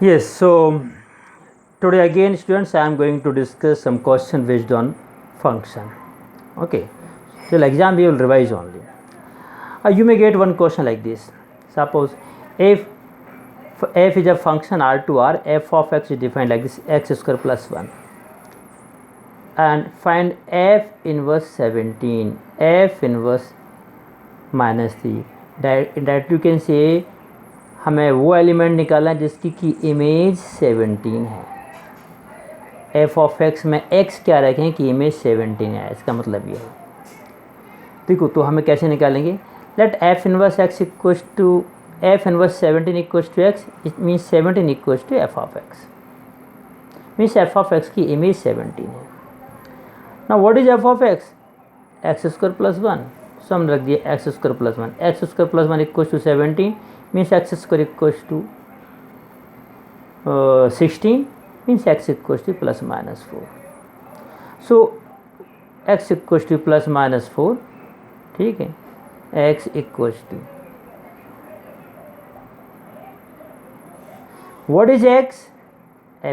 Yes, so today again students I am going to discuss some question based on function. Okay, till exam we will revise only. You may get one question like this. Suppose if f is a function R to R, f of x is defined like this, x square plus 1, and find f inverse 17, f inverse minus 3. That you can say हमें वो element निकालना है जिसकी की image 17 है. F of x में x क्या रखें कि इमेज 17 है, इसका मतलब ये है. देखो तो हमें कैसे निकालेंगे. Let f inverse x equals to f inverse 17 equals to x, it means 17 equals to f of x, means f of x की इमेज 17 है. Now what is f of x. X square plus 1, so हम रख दिए x square plus 1. X square plus 1 equals to 17 means x square equals to 16 means x equals to plus minus 4. So x equals to plus minus 4, ठीक है. x equals to what is x,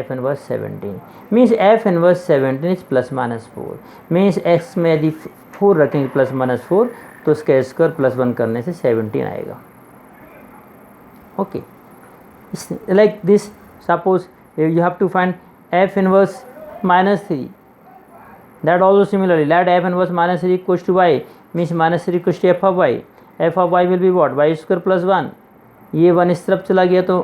f inverse 17 means f inverse 17 is plus minus 4 means x में यदि 4 रखेंगे plus minus 4 तो उसका square plus 1 करने से 17 आएगा. Okay, it's like this. Suppose you have to find f inverse minus 3. That also similarly, let f inverse minus 3 equals to y means minus 3 equals to f of y. f of y will be what, y square plus 1. ये 1 इस तरफ चला गया तो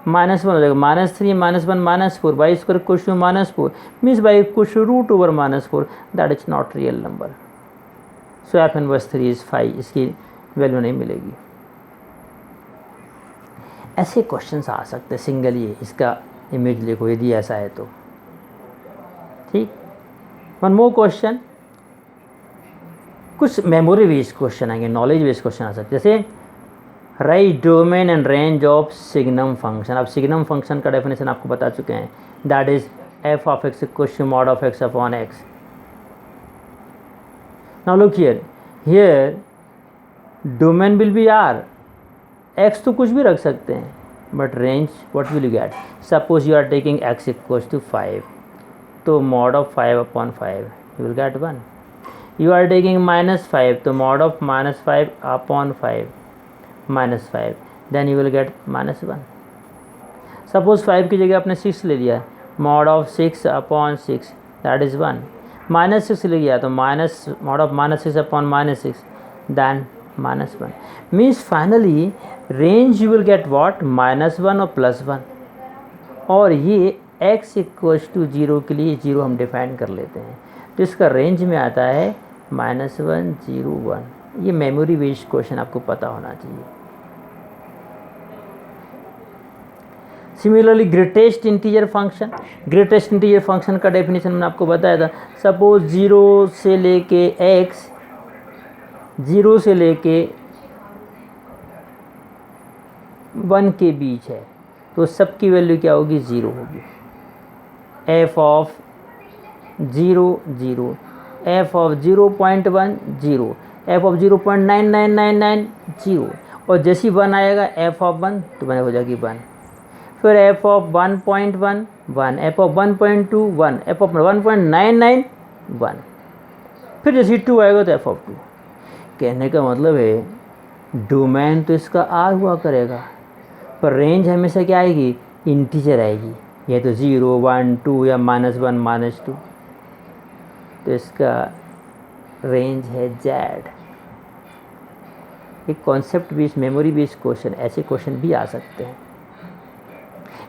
minus 1 हो जाएगा. Minus 3 minus 1 minus 4, y square equals to minus 4 means y equals to root over minus 4. That is not real number. So f inverse 3 is 5, इसकी value नहीं मिलेगी. ऐसे क्वेश्चंस आ सकते हैं. सिंगल ये इसका इमेज लिखो यदि ऐसा है तो ठीक. वन मोर क्वेश्चन, कुछ मेमोरी बेस्ड क्वेश्चन आएंगे, नॉलेज बेस्ड क्वेश्चन आ सकते हैं. जैसे write domain and range of signum function. अब सिग्नम फंक्शन का डेफिनेशन आपको बता चुके हैं. That is f of x equals to mod of x upon x. Now look here domain will be R. X तो कुछ भी रख सकते हैं, but range what will you get. Suppose you are taking x equals to 5, तो mod of 5 upon 5 you will get 1. You are taking minus 5, तो mod of minus 5 upon 5 minus 5, then you will get minus 1. Suppose 5 की जगह आपने 6 ले लिया, mod of 6 upon 6 that is 1. Minus 6 ले लिया तो minus mod of minus 6 upon minus 6 then minus 1 means finally range you will get what, minus 1 और plus 1. और ये x इक्वल्स टू 0 के लिए 0 हम डिफाइन कर लेते हैं, तो इसका रेंज में आता है -1 0 1. ये मेमोरी बेस्ड क्वेश्चन आपको पता होना चाहिए. Similarly greatest integer function. Greatest integer function का डेफिनेशन मैंने आपको बताया था. सपोज 0 से लेके x 0 से लेके 1 के बीच है, तो सबकी वैल्यू क्या होगी, 0 होगी. F of 0 0, F of 0.1 0, F of 0.9999 0, और जैसी 1 आएगा एफ ऑफ 1 तो वह हो जाएगी 1. फिर F of 1.1 1, F of 1.2 1, F of 1.99 1, फिर जैसी 2 आएगा तो एफ ऑफ 2. कहने का मतलब है डोमेन तो इसका आर हुआ करेगा, पर रेंज हमेशा क्या आएगी, इंटीजर आएगी. ये तो 0 1 2 या -1 -2, तो इसका रेंज है z. एक concept based memory based question, ऐसे क्वेश्चन भी आ सकते हैं.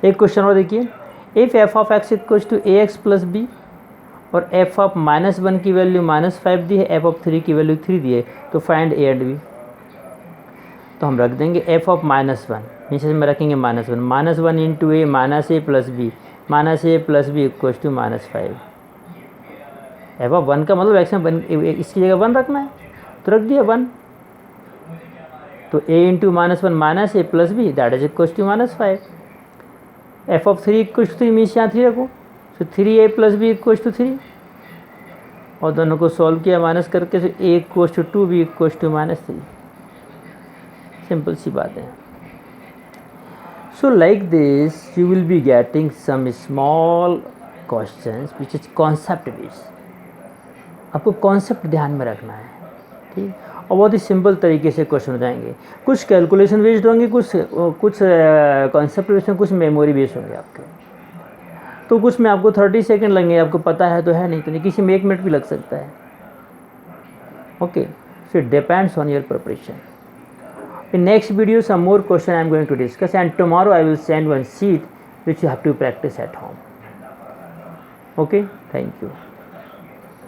एक क्वेश्चन और देखिए. If f of x equals to a x plus b और एफ ऑफ -1 की वैल्यू -5 दी है, एफ ऑफ 3 की वैल्यू 3 दी है, तो फाइंड ए एंड बी. तो हम रख देंगे एफ ऑफ -1 नीचे में रखेंगे -1 -1 into a minus a plus b equals to -5. F of 1 का मतलब एक्स में इसकी जगह 1 रखना है, तो रख दिया 1. तो a into -1 minus a plus b that is equals to -5. F of 3 equals to 3 means यहाँ 3 रखो, तो 3a plus b equals to 3, और दोनों को सॉल्व किया माइनस करके, तो a equals to 2 b equals to -3. Simple सी बात है. So like this you will be getting some small questions which is concept based. आपको कॉन्सेप्ट ध्यान में रखना है, ठीक, और बहुत ही सिंपल तरीके से क्वेश्चन हो जाएंगे. कुछ कैलकुलेशन बेस्ड होंगे, कुछ कॉन्सेप्ट बेस्ड, कुछ मेमोरी बेस्ड होंगे आपके. तो कुछ में आपको 30 सेकंड लगेंगे, आपको पता है तो है, नहीं तो नहीं, किसी में 1 मिनट भी लग सकता है. Okay, so it depends on your preparation. In next video some more question I am going to discuss, and tomorrow I will send one sheet which you have to practice at home. Okay, thank you.